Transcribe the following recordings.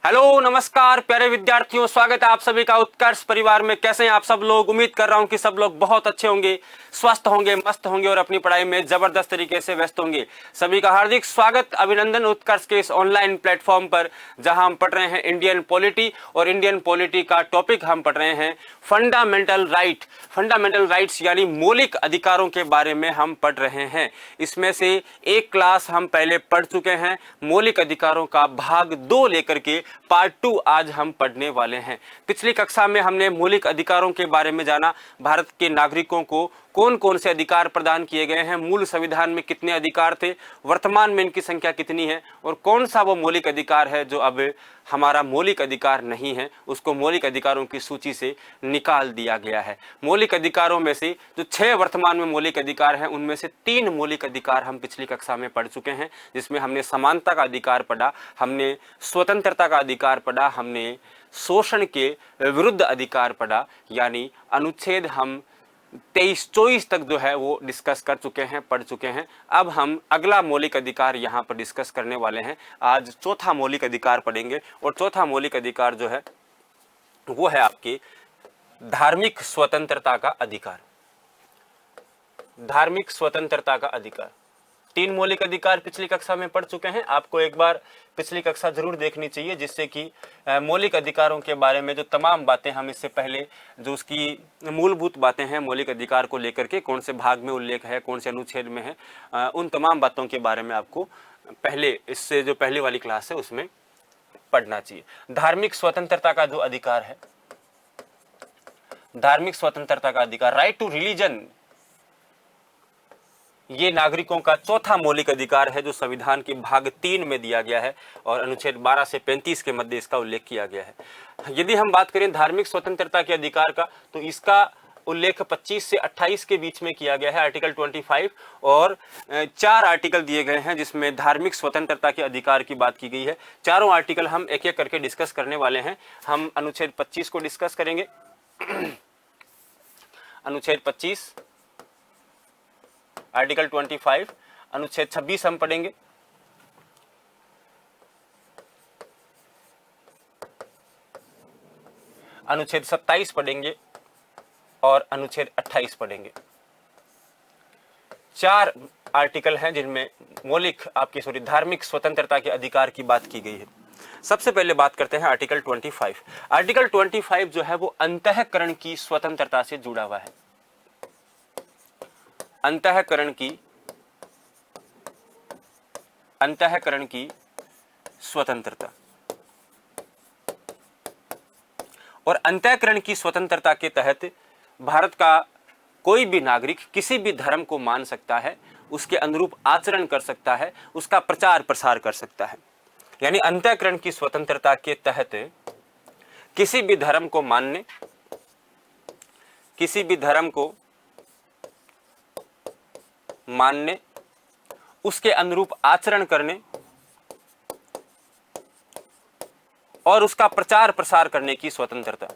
Hello नमस्कार प्यारे विद्यार्थियों, स्वागत है आप सभी का उत्कर्ष परिवार में। कैसे हैं आप सब लोग? उम्मीद कर रहा हूं कि सब लोग बहुत अच्छे होंगे, स्वस्थ होंगे, मस्त होंगे और अपनी पढ़ाई में जबरदस्त तरीके से व्यस्त होंगे। सभी का हार्दिक स्वागत, अभिनंदन उत्कर्ष के इस ऑनलाइन प्लेटफॉर्म पर, जहां हम पढ़ रहे हैं इंडियन पॉलिटी। और इंडियन पॉलिटी का टॉपिक हम पढ़ रहे हैं फंडामेंटल राइट्स यानी मौलिक अधिकारों के बारे में हम पढ़ रहे हैं। इसमें से एक क्लास हम पहले पढ़ चुके हैं, मौलिक अधिकारों का भाग 2 लेकर के पार्ट 2 आज हम पढ़ने वाले हैं। पिछली कक्षा में हमने मौलिक अधिकारों के बारे में जाना, भारत के नागरिकों को कौन कौन से अधिकार प्रदान किए गए हैं, मूल संविधान में कितने अधिकार थे, वर्तमान में इनकी संख्या कितनी है, और कौन सा वो मौलिक अधिकार है जो अब हमारा मौलिक अधिकार नहीं है, उसको मौलिक अधिकारों की सूची से निकाल दिया गया है। मौलिक अधिकारों में से जो 6 वर्तमान में मौलिक अधिकार हैं, उनमें से 3 मौलिक अधिकार हम पिछली कक्षा में पढ़ चुके हैं, जिसमें हमने समानता का अधिकार पढ़ा, हमने स्वतंत्रता का अधिकार पढ़ा, हमने शोषण के विरुद्ध अधिकार पढ़ा, यानी अनुच्छेद हम 23-24 तक जो है वो डिस्कस कर चुके हैं, पढ़ चुके हैं। अब हम अगला मौलिक अधिकार यहाँ पर डिस्कस करने वाले हैं। आज चौथा मौलिक अधिकार पढ़ेंगे, और चौथा मौलिक अधिकार जो है वो है आपकी धार्मिक स्वतंत्रता का अधिकार। धार्मिक स्वतंत्रता का अधिकार। 3 मौलिक अधिकार पिछली कक्षा में पढ़ चुके हैं। आपको एक बार पिछली कक्षा जरूर देखनी चाहिए, जिससे कि मौलिक अधिकारों के बारे में जो तमाम बातें हम इससे पहले, जो उसकी मूलभूत बातें हैं मौलिक अधिकार को लेकर के, कौन से भाग में उल्लेख है, कौन से अनुच्छेद में है, उन तमाम बातों के बारे में आपको पहले, इससे जो पहले वाली क्लास है उसमें पढ़ना चाहिए। धार्मिक स्वतंत्रता का जो अधिकार है, धार्मिक स्वतंत्रता का अधिकार, राइट टू रिलीजन, ये नागरिकों का चौथा मौलिक अधिकार है जो संविधान के भाग 3 में दिया गया है, और अनुच्छेद 12 से 35 के मध्य इसका उल्लेख किया गया है। यदि हम बात करें धार्मिक स्वतंत्रता के अधिकार का, तो इसका उल्लेख 25 से 28 के बीच में किया गया है, आर्टिकल 25, और 4 आर्टिकल दिए गए हैं जिसमें धार्मिक स्वतंत्रता के अधिकार की बात की गई है। चारों आर्टिकल हम एक एक करके डिस्कस करने वाले हैं। हम अनुच्छेद 25 को डिस्कस करेंगे। अनुच्छेद 25, आर्टिकल 25, अनुच्छेद 26 हम पढ़ेंगे, अनुच्छेद 27 पढ़ेंगे, और अनुच्छेद 28 पढ़ेंगे। 4 आर्टिकल हैं जिनमें धार्मिक स्वतंत्रता के अधिकार की बात की गई है। सबसे पहले बात करते हैं आर्टिकल 25। आर्टिकल 25 जो है वो अंतःकरण की स्वतंत्रता से जुड़ा हुआ है। अंतःकरण की स्वतंत्रता, और अंतःकरण की स्वतंत्रता के तहत भारत का कोई भी नागरिक किसी भी धर्म को मान सकता है, उसके अनुरूप आचरण कर सकता है, उसका प्रचार प्रसार कर सकता है। यानी अंतःकरण की स्वतंत्रता के तहत किसी भी धर्म को मानने, उसके अनुरूप आचरण करने और उसका प्रचार प्रसार करने की स्वतंत्रता।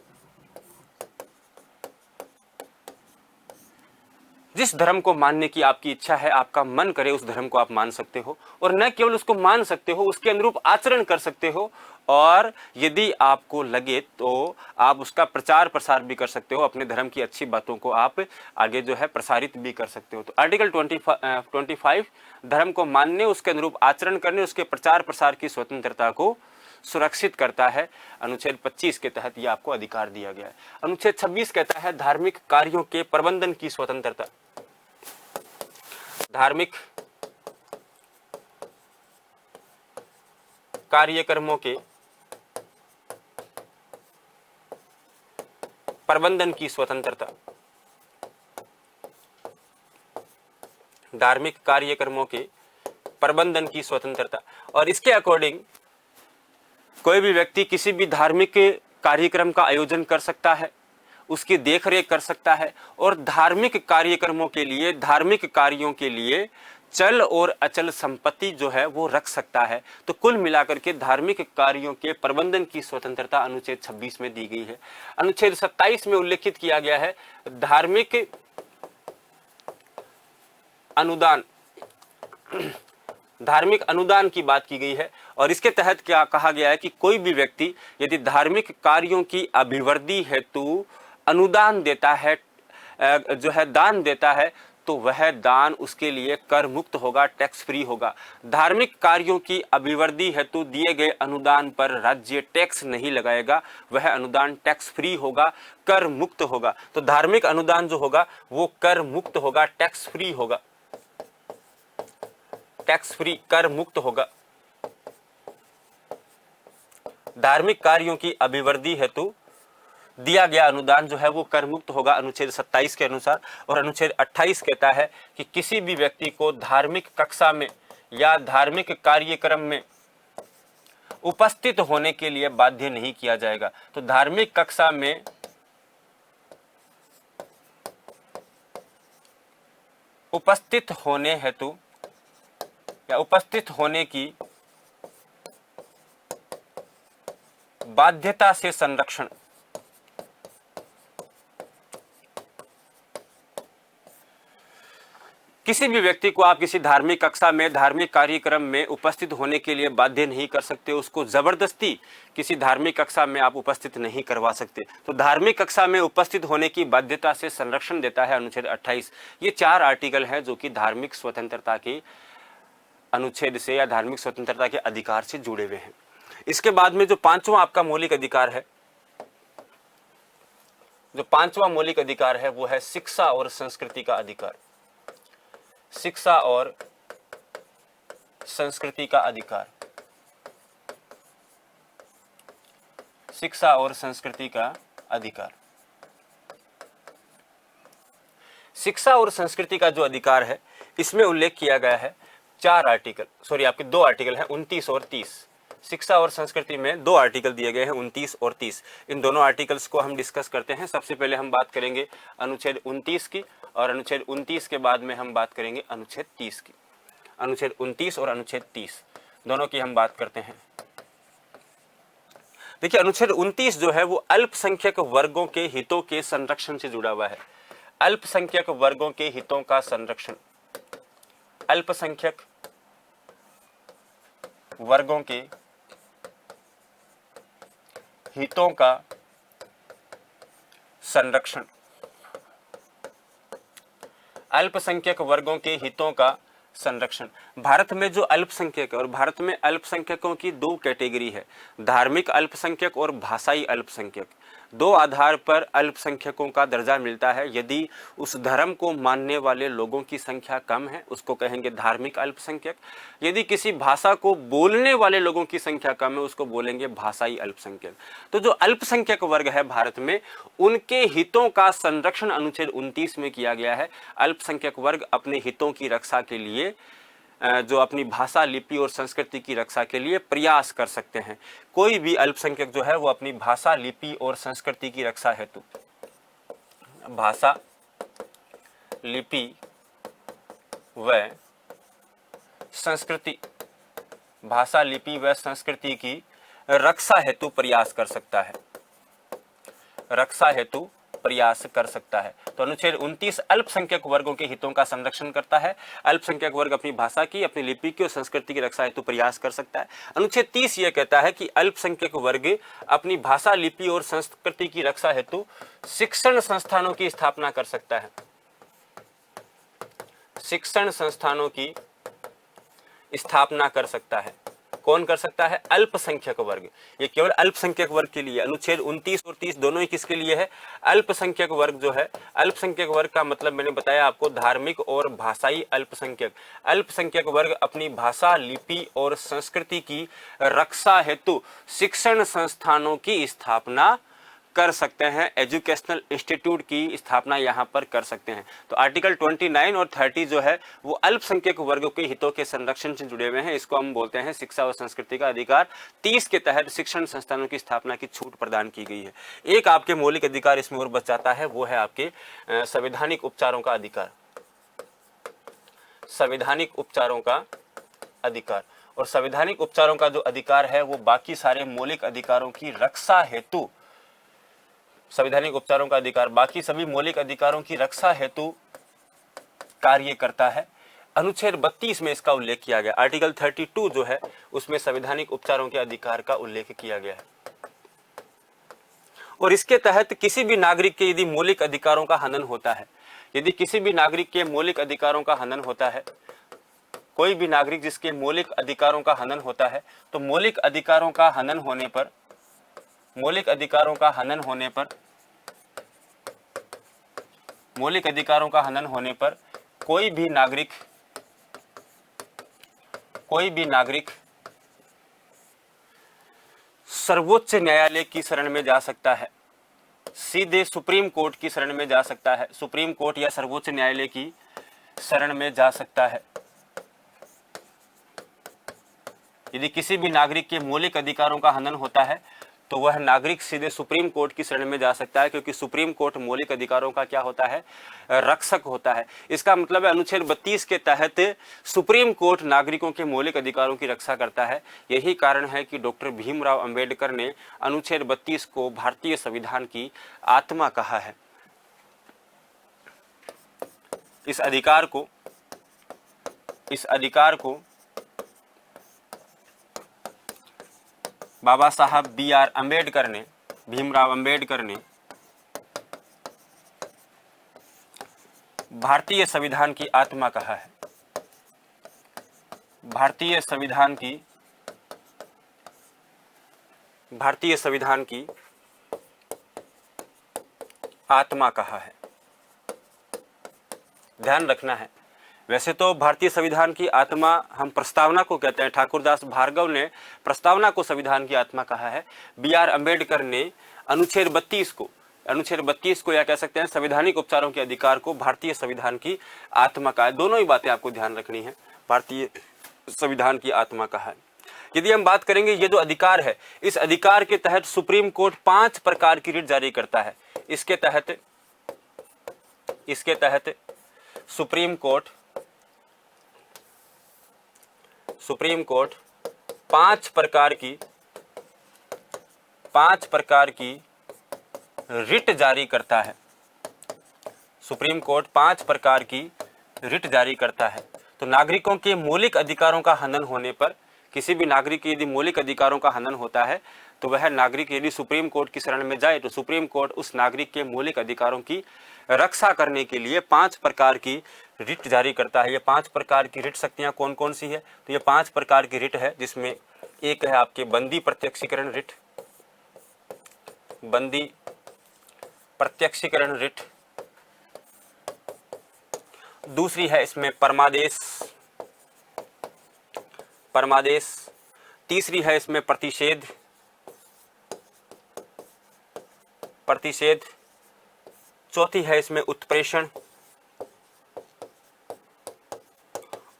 जिस धर्म को मानने की आपकी इच्छा है, आपका मन करे, उस धर्म को आप मान सकते हो, और न केवल उसको मान सकते हो, उसके अनुरूप आचरण कर सकते हो, और यदि आपको लगे तो आप उसका प्रचार प्रसार भी कर सकते हो, अपने धर्म की अच्छी बातों को आप आगे जो है प्रसारित भी कर सकते हो। तो आर्टिकल 25 धर्म को मानने, उसके अनुरूप आचरण करने, उसके प्रचार प्रसार की स्वतंत्रता को सुरक्षित करता है। अनुच्छेद 25 के तहत यह आपको अधिकार दिया गया है। अनुच्छेद 26 कहता है धार्मिक कार्यों के प्रबंधन की स्वतंत्रता। धार्मिक कार्यक्रमों के प्रबंधन की स्वतंत्रता। धार्मिक कार्यक्रमों के प्रबंधन की स्वतंत्रता, और इसके अकॉर्डिंग कोई भी व्यक्ति किसी भी धार्मिक कार्यक्रम का आयोजन कर सकता है, उसकी देखरेख कर सकता है, और धार्मिक कार्यक्रमों के लिए, धार्मिक कार्यों के लिए चल और अचल संपत्ति जो है वो रख सकता है। तो कुल मिलाकर के धार्मिक कार्यों के प्रबंधन की स्वतंत्रता अनुच्छेद 26 में दी गई है। अनुच्छेद 27 में उल्लेखित किया गया है धार्मिक अनुदान धार्मिक अनुदान की बात की गई है और इसके तहत क्या कहा गया है कि कोई भी व्यक्ति यदि धार्मिक कार्यों की अभिवृद्धि हेतु अनुदान देता है, जो है दान देता है, तो वह दान उसके लिए कर मुक्त होगा, टैक्स फ्री होगा। धार्मिक कार्यों की अभिवृद्धि हेतु दिए गए अनुदान पर राज्य टैक्स नहीं लगाएगा, वह अनुदान टैक्स फ्री होगा, कर मुक्त होगा। तो धार्मिक अनुदान जो होगा वो कर मुक्त होगा, टैक्स फ्री होगा, टैक्स फ्री, कर मुक्त होगा। धार्मिक कार्यों की अभिवृद्धि हेतु दिया गया अनुदान जो है वो कर मुक्त होगा अनुच्छेद 27 के अनुसार। और अनुच्छेद 28 कहता है कि किसी भी व्यक्ति को धार्मिक कक्षा में या धार्मिक कार्यक्रम में उपस्थित होने के लिए बाध्य नहीं किया जाएगा। तो धार्मिक कक्षा में उपस्थित होने हेतु या उपस्थित होने की बाध्यता से संरक्षण, किसी भी व्यक्ति को आप किसी धार्मिक कक्षा में, धार्मिक कार्यक्रम में उपस्थित होने के लिए बाध्य नहीं कर सकते, उसको जबरदस्ती किसी धार्मिक कक्षा में आप उपस्थित नहीं करवा सकते। तो धार्मिक कक्षा में उपस्थित होने की बाध्यता से संरक्षण देता है अनुच्छेद 28। ये 4 आर्टिकल हैं जो कि धार्मिक स्वतंत्रता के अनुच्छेद से या धार्मिक स्वतंत्रता के अधिकार से जुड़े हुए हैं। इसके बाद में जो 5वां आपका मौलिक अधिकार है, जो 5वां मौलिक अधिकार है वो है शिक्षा और संस्कृति का अधिकार। शिक्षा और संस्कृति का अधिकार, शिक्षा और संस्कृति का अधिकार। शिक्षा और संस्कृति का जो अधिकार है इसमें उल्लेख किया गया है 4 आर्टिकल, सॉरी आपके 2 आर्टिकल हैं 29 और 30। शिक्षा और संस्कृति में 2 आर्टिकल दिए गए हैं 29 और 30। इन दोनों आर्टिकल्स को हम डिस्कस करते हैं। सबसे पहले हम बात करेंगे अनुच्छेद 29 की और अनुच्छेद 29 के बाद में हम बात करेंगे अनुच्छेद 30 की। अनुच्छेद 29 और अनुच्छेद 30 दोनों की हम बात करते हैं। देखिए अनुच्छेद 29 जो है वो अल्पसंख्यक वर्गों के हितों के संरक्षण से जुड़ा हुआ है। अल्पसंख्यक वर्गों के हितों का संरक्षण, अल्पसंख्यक वर्गों के हितों का संरक्षण, अल्पसंख्यक वर्गों के हितों का संरक्षण। भारत में जो अल्पसंख्यक है, और भारत में अल्पसंख्यकों की 2 कैटेगरी है, धार्मिक अल्पसंख्यक और भाषाई अल्पसंख्यक। 2 आधार पर अल्पसंख्यकों का दर्जा मिलता है। यदि उस धर्म को मानने वाले लोगों की संख्या कम है उसको कहेंगे धार्मिक अल्पसंख्यक। यदि किसी भाषा को बोलने वाले लोगों की संख्या कम है उसको बोलेंगे भाषाई अल्पसंख्यक। तो जो अल्पसंख्यक वर्ग है भारत में, उनके हितों का संरक्षण अनुच्छेद 29 में किया गया है। अल्पसंख्यक वर्ग अपने हितों की रक्षा के लिए, जो अपनी भाषा, लिपि और संस्कृति की रक्षा के लिए प्रयास कर सकते हैं। कोई भी अल्पसंख्यक जो है वो अपनी भाषा, लिपि और संस्कृति की रक्षा हेतु, भाषा, लिपि व संस्कृति, भाषा, लिपि व संस्कृति की रक्षा हेतु प्रयास कर सकता है, रक्षा हेतु प्रयास कर सकता है। तो अनुच्छेद 29 अल्पसंख्यक वर्गों के हितों का संरक्षण करता है। अल्पसंख्यक वर्ग अपनी भाषा की, अपनी लिपि की और संस्कृति की रक्षा हेतु प्रयास कर सकता है। अनुच्छेद 30 यह कहता है कि अल्पसंख्यक वर्ग अपनी भाषा, लिपि और संस्कृति की रक्षा हेतु शिक्षण संस्थानों की स्थापना कर सकता है। शिक्षण संस्थानों की स्थापना कर सकता है। कौन कर सकता है? अल्पसंख्यक वर्ग। ये केवल अल्पसंख्यक वर्ग के लिए। अनुच्छेद 29 और 30 दोनों ही किसके लिए है? अल्पसंख्यक वर्ग जो है, अल्पसंख्यक वर्ग का मतलब मैंने बताया आपको धार्मिक और भाषाई अल्पसंख्यक। अल्पसंख्यक वर्ग अपनी भाषा, लिपि और संस्कृति की रक्षा हेतु शिक्षण संस्थानों की स्थापना कर सकते हैं, एजुकेशनल इंस्टीट्यूट की स्थापना यहाँ पर कर सकते हैं। तो आर्टिकल 29 और 30 जो है वो अल्पसंख्यक वर्गों के हितों के संरक्षण से जुड़े हुए हैं। इसको हम बोलते हैं शिक्षा और संस्कृति का अधिकार। 30 के तहत शिक्षण संस्थानों की स्थापना की छूट प्रदान की गई है। एक आपके मौलिक अधिकार इसमें और बच जाता है, वो है आपके संवैधानिक उपचारों का अधिकार। संवैधानिक उपचारों का अधिकार, और संवैधानिक उपचारों का जो अधिकार है वो बाकी सारे मौलिक अधिकारों की रक्षा हेतु, संवैधानिक उपचारों का अधिकार बाकी सभी मौलिक अधिकारों की रक्षा हेतु कार्य करता है। अनुच्छेद 32 में इसका उल्लेख किया गया। आर्टिकल 32 जो है उसमें संवैधानिक उपचारों के अधिकार का उल्लेख किया गया है। और इसके तहत किसी भी नागरिक के यदि मौलिक अधिकारों का हनन होता है, यदि किसी भी नागरिक के मौलिक अधिकारों का हनन होता है, कोई भी नागरिक जिसके मौलिक अधिकारों का हनन होता है, तो मौलिक अधिकारों का हनन होने पर, मौलिक अधिकारों का हनन होने पर, मौलिक अधिकारों का हनन होने पर कोई भी नागरिक सर्वोच्च न्यायालय की शरण में जा सकता है, सीधे सुप्रीम कोर्ट की शरण में जा सकता है, सुप्रीम कोर्ट या सर्वोच्च न्यायालय की शरण में जा सकता है। यदि किसी भी नागरिक के मौलिक अधिकारों का हनन होता है तो वह नागरिक सीधे सुप्रीम कोर्ट की शरण में जा सकता है, क्योंकि सुप्रीम कोर्ट मौलिक अधिकारों का क्या होता है, रक्षक होता है। इसका मतलब है अनुच्छेद 32 के तहत सुप्रीम कोर्ट नागरिकों के मौलिक अधिकारों की रक्षा करता है। यही कारण है कि डॉक्टर भीमराव अंबेडकर ने अनुच्छेद 32 को भारतीय संविधान की आत्मा कहा है। इस अधिकार को बाबा साहब B.R. अम्बेडकर ने, भीमराव अंबेडकर ने भारतीय संविधान की आत्मा कहा है। भारतीय संविधान की आत्मा कहा है। ध्यान रखना है, वैसे तो भारतीय संविधान की आत्मा हम प्रस्तावना को कहते हैं। ठाकुरदास भार्गव ने प्रस्तावना को संविधान की आत्मा कहा है। B.R. अम्बेडकर ने अनुच्छेद 32 को या कह सकते हैं संवैधानिक उपचारों के अधिकार को भारतीय संविधान की आत्मा कहा है। दोनों ही बातें आपको ध्यान रखनी है, भारतीय संविधान की आत्मा कहा है। यदि हम बात करेंगे ये जो अधिकार है, इस अधिकार के तहत सुप्रीम कोर्ट 5 प्रकार की रिट जारी करता है। इसके तहत सुप्रीम कोर्ट 5 प्रकार की रिट जारी करता है। सुप्रीम कोर्ट 5 प्रकार की रिट जारी करता है। तो नागरिकों के मौलिक अधिकारों का हनन होने पर, किसी भी नागरिक के यदि मौलिक अधिकारों का हनन होता है तो वह नागरिक यदि सुप्रीम कोर्ट की शरण में जाए तो सुप्रीम कोर्ट उस नागरिक के मौलिक अधिकारों की रक्षा करने के लिए 5 प्रकार की रिट जारी करता है। ये 5 प्रकार की रिट शक्तियां कौन कौन सी है, तो ये 5 प्रकार की रिट है, जिसमें एक है आपके बंदी प्रत्यक्षीकरण रिट, बंदी प्रत्यक्षीकरण रिट। दूसरी है इसमें परमादेश। तीसरी है इसमें प्रतिषेध। चौथी है इसमें उत्प्रेषण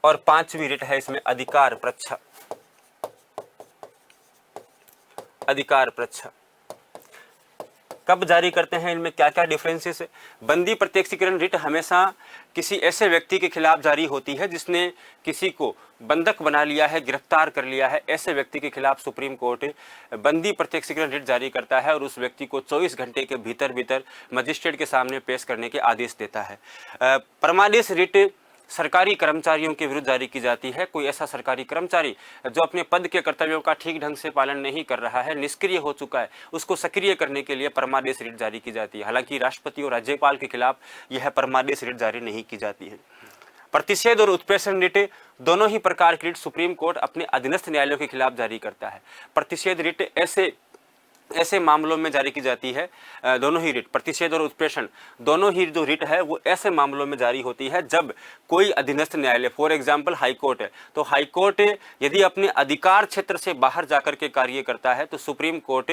और 5वीं रिट है इसमें अधिकार प्रच्छा। कब जारी करते हैं, इनमें क्या क्या डिफरेंसेस है। बंदी प्रत्यक्षीकरण रिट हमेशा किसी ऐसे व्यक्ति के खिलाफ जारी होती है जिसने किसी को बंधक बना लिया है, गिरफ्तार कर लिया है। ऐसे व्यक्ति के खिलाफ सुप्रीम कोर्ट बंदी प्रत्यक्षीकरण रिट जारी करता है और उस व्यक्ति को 24 घंटे के भीतर मजिस्ट्रेट के सामने पेश करने के आदेश देता है। परमादेश रिट सरकारी कर्मचारियों के विरुद्ध जारी की जाती है। कोई ऐसा सरकारी कर्मचारी जो अपने पद के कर्तव्यों का ठीक ढंग से पालन नहीं कर रहा है, निष्क्रिय हो चुका है, उसको सक्रिय करने के लिए परमादेश रिट जारी की जाती है। हालांकि राष्ट्रपति और राज्यपाल के खिलाफ यह परमादेश रिट जारी नहीं की जाती है। प्रतिषेध और उत्प्रेषण रिट दोनों ही प्रकार की रिट सुप्रीम कोर्ट अपने अधीनस्थ न्यायालयों के खिलाफ जारी करता है। प्रतिषेध रिट ऐसे मामलों में जारी की जाती है। दोनों ही रिट, प्रतिषेध और उत्प्रेषण, दोनों ही जो रिट है वो ऐसे मामलों में जारी होती है जब कोई अधीनस्थ न्यायालय, फॉर एग्जांपल हाई कोर्ट है, तो हाई कोर्ट यदि अपने अधिकार क्षेत्र से बाहर जाकर के कार्य करता है तो सुप्रीम कोर्ट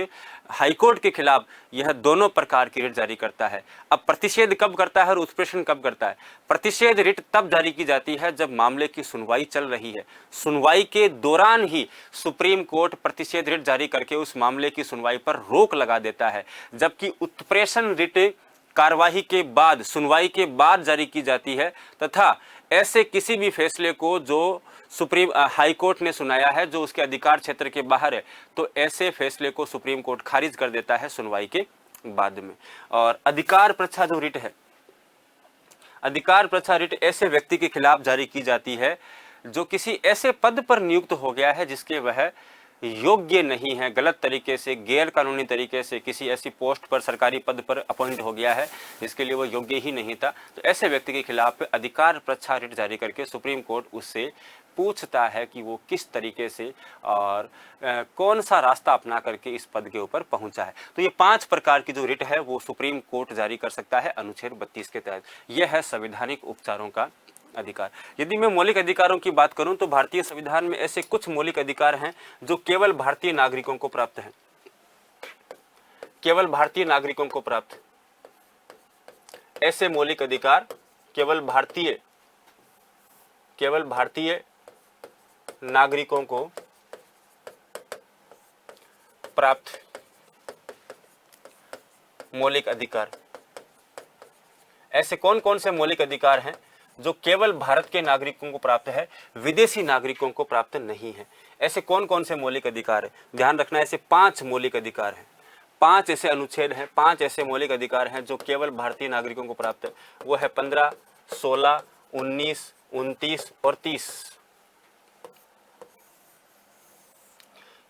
हाई कोर्ट के खिलाफ यह दोनों प्रकार की रिट जारी करता है। अब प्रतिषेध कब करता है और उत्प्रेषण कब करता है? प्रतिषेध रिट तब जारी की जाती है जब मामले की सुनवाई चल रही है, सुनवाई के दौरान ही सुप्रीम कोर्ट प्रतिषेध रिट जारी करके उस मामले की सुनवाई पर रोक लगा देता है। जबकि उत्प्रेषण रिट कार्यवाही के बाद, सुनवाई के बाद जारी की जाती है तथा ऐसे किसी भी फैसले को जो सुप्रीम हाई कोर्ट ने सुनाया है जो उसके अधिकार क्षेत्र के बाहर है, तो ऐसे फैसले को सुप्रीम कोर्ट खारिज कर देता है सुनवाई के बाद में। और अधिकार प्रच्छा जो रिट है, अधिकार परीक्षा रिट ऐसे व्यक्ति के खिलाफ जारी की जाती है जो किसी ऐसे पद पर नियुक्त हो गया है जिसके वह योग्य नहीं है, गलत तरीके से, गैर कानूनी तरीके से किसी ऐसी पोस्ट पर, सरकारी पद पर अपॉइंट हो गया है जिसके लिए वो योग्य ही नहीं था। तो ऐसे व्यक्ति के खिलाफ अधिकार परीक्षा रिट जारी करके सुप्रीम कोर्ट उससे पूछता है कि वो किस तरीके से और कौन सा रास्ता अपना करके इस पद के ऊपर पहुंचा है। तो ये 5 प्रकार की जो रिट है वो सुप्रीम कोर्ट जारी कर सकता है अनुच्छेद 32 के तहत। यह है संवैधानिक उपचारों का अधिकार। यदि मैं मौलिक अधिकारों की बात करूं तो भारतीय संविधान में ऐसे कुछ मौलिक अधिकार हैं जो केवल भारतीय नागरिकों को प्राप्त हैं, केवल भारतीय नागरिकों को प्राप्त। ऐसे मौलिक अधिकार केवल भारतीय नागरिकों को प्राप्त मौलिक अधिकार। ऐसे कौन कौन से मौलिक अधिकार हैं जो केवल भारत के नागरिकों को प्राप्त है, विदेशी नागरिकों को प्राप्त नहीं है? ऐसे कौन कौन से मौलिक अधिकार है? ध्यान रखना, ऐसे 5 मौलिक अधिकार हैं, 5 ऐसे अनुच्छेद हैं, 5 ऐसे मौलिक अधिकार हैं जो केवल भारतीय नागरिकों को प्राप्त है। वो है 15, 16, 19, 29 और 30।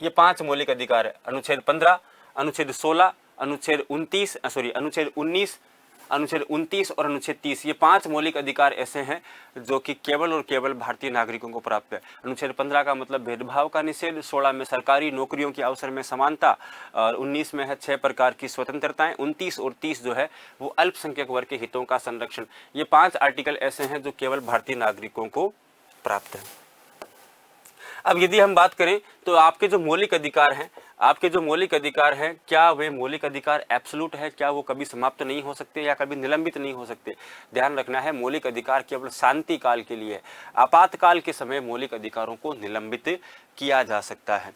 ये 5 मौलिक अधिकार है। अनुच्छेद 15, अनुच्छेद 16, अनुच्छेद 29, अनुच्छेद 19, अनुच्छेद 29 और अनुच्छेद 30। ये 5 मौलिक अधिकार ऐसे हैं जो कि केवल और केवल भारतीय नागरिकों को प्राप्त है। अनुच्छेद 15 का मतलब भेदभाव का निषेध, 16 में सरकारी नौकरियों के अवसर में समानता और 19 में है 6 प्रकार की स्वतंत्रताएं, 29 और 30 जो है वो अल्पसंख्यक वर्ग के हितों का संरक्षण। ये 5 आर्टिकल ऐसे हैं जो केवल भारतीय नागरिकों को प्राप्त है। अब यदि हम बात करें तो आपके जो मौलिक अधिकार हैं, क्या वे मौलिक अधिकार एब्सोल्यूट है? क्या वो कभी समाप्त नहीं हो सकते या कभी निलंबित नहीं हो सकते? ध्यान रखना है, मौलिक अधिकार केवल शांति काल के लिए है। आपातकाल के समय मौलिक अधिकारों को निलंबित किया जा सकता है।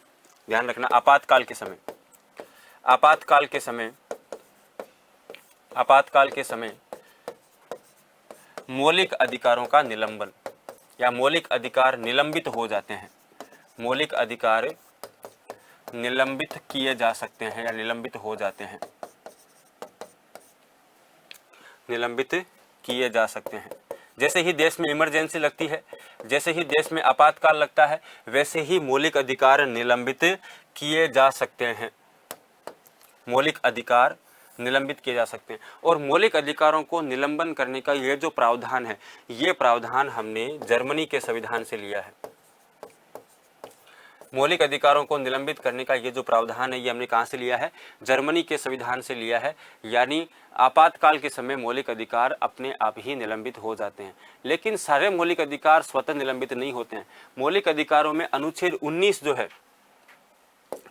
ध्यान रखना, आपातकाल के समय मौलिक अधिकारों का निलंबन या मौलिक अधिकार निलंबित हो जाते हैं, मौलिक अधिकार निलंबित किए जा सकते हैं या निलंबित हो जाते हैं, निलंबित किए जा सकते हैं। जैसे ही देश में इमरजेंसी लगती है, जैसे ही देश में आपातकाल लगता है, वैसे ही मौलिक अधिकार निलंबित किए जा सकते हैं, मौलिक अधिकार निलंबित किए जा सकते हैं। और मौलिक अधिकारों को निलंबन करने का ये जो प्रावधान है, ये प्रावधान हमने जर्मनी के संविधान से लिया है। मौलिक अधिकारों को निलंबित करने का ये जो प्रावधान है ये हमने कहाँ से लिया है? जर्मनी के संविधान से लिया है। यानी आपातकाल के समय मौलिक अधिकार अपने आप ही निलंबित हो जाते हैं। लेकिन सारे मौलिक अधिकार स्वतः निलंबित नहीं होते हैं। मौलिक अधिकारों में अनुच्छेद 19 जो है,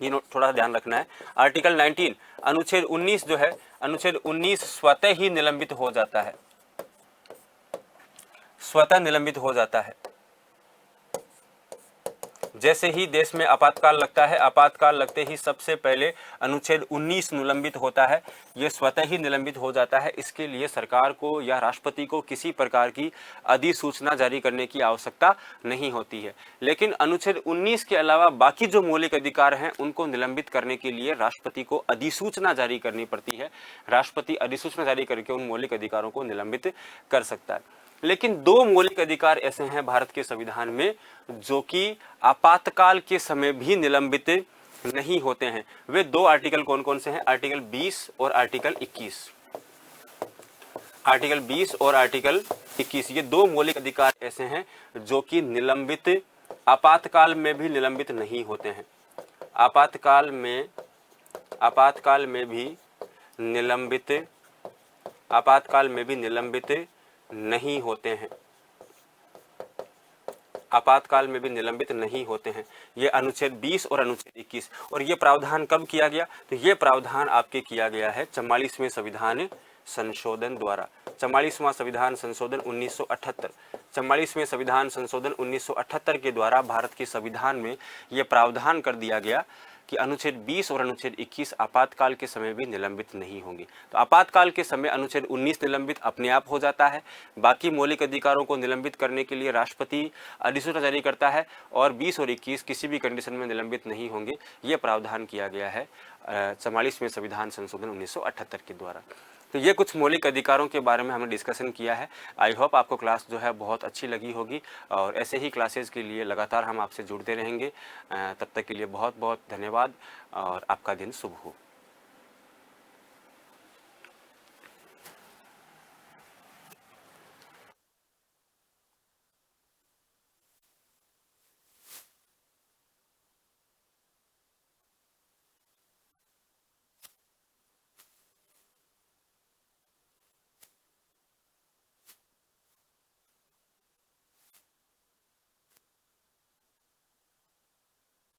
ये थोड़ा ध्यान रखना है, आर्टिकल 19 अनुच्छेद 19 जो है, अनुच्छेद 19 स्वतः ही निलंबित हो जाता है, स्वतः निलंबित हो जाता है। जैसे ही देश में आपातकाल लगता है, आपातकाल लगते ही सबसे पहले अनुच्छेद 19 निलंबित होता है, ये स्वतः ही निलंबित हो जाता है। इसके लिए सरकार को या राष्ट्रपति को किसी प्रकार की अधिसूचना जारी करने की आवश्यकता नहीं होती है। लेकिन अनुच्छेद 19 के अलावा बाकी जो मौलिक अधिकार हैं उनको निलंबित करने के लिए राष्ट्रपति को अधिसूचना जारी करनी पड़ती है। राष्ट्रपति अधिसूचना जारी करके उन मौलिक अधिकारों को निलंबित कर सकता है। लेकिन 2 मौलिक अधिकार ऐसे हैं भारत के संविधान में जो कि आपातकाल के समय भी निलंबित नहीं होते हैं। वे 2 आर्टिकल कौन कौन से हैं? आर्टिकल 20 और आर्टिकल 21। आर्टिकल 20 और आर्टिकल 21 ये 2 मौलिक अधिकार ऐसे हैं जो कि निलंबित, आपातकाल में भी निलंबित नहीं होते हैं। आपातकाल में भी निलंबित नहीं होते हैं, आपातकाल में भी निलंबित नहीं होते हैं। ये अनुच्छेद 20 और अनुच्छेद 21। और ये प्रावधान कब किया गया? तो ये प्रावधान आपके किया गया है 44वें संविधान संशोधन द्वारा। 44वां संविधान संशोधन 1978, 44वें संविधान संशोधन 1978 के द्वारा भारत के संविधान में ये प्रावधान कर दिया गया कि अनुच्छेद 20 और अनुच्छेद 21 आपातकाल के समय भी निलंबित नहीं होंगे। तो आपातकाल के समय अनुच्छेद 19 निलंबित अपने आप हो जाता है। बाकी मौलिक अधिकारों को निलंबित करने के लिए राष्ट्रपति अधिसूचना जारी करता है और 20 और 21 किसी भी कंडीशन में निलंबित नहीं होंगे। ये प्रावधान किया गया है 44वें संविधान संशोधन 1978 के द्वारा। तो ये कुछ मौलिक अधिकारों के बारे में हमने डिस्कशन किया है। आई होप आपको क्लास जो है बहुत अच्छी लगी होगी और ऐसे ही क्लासेस के लिए लगातार हम आपसे जुड़ते रहेंगे। तब तक के लिए बहुत बहुत धन्यवाद और आपका दिन शुभ हो।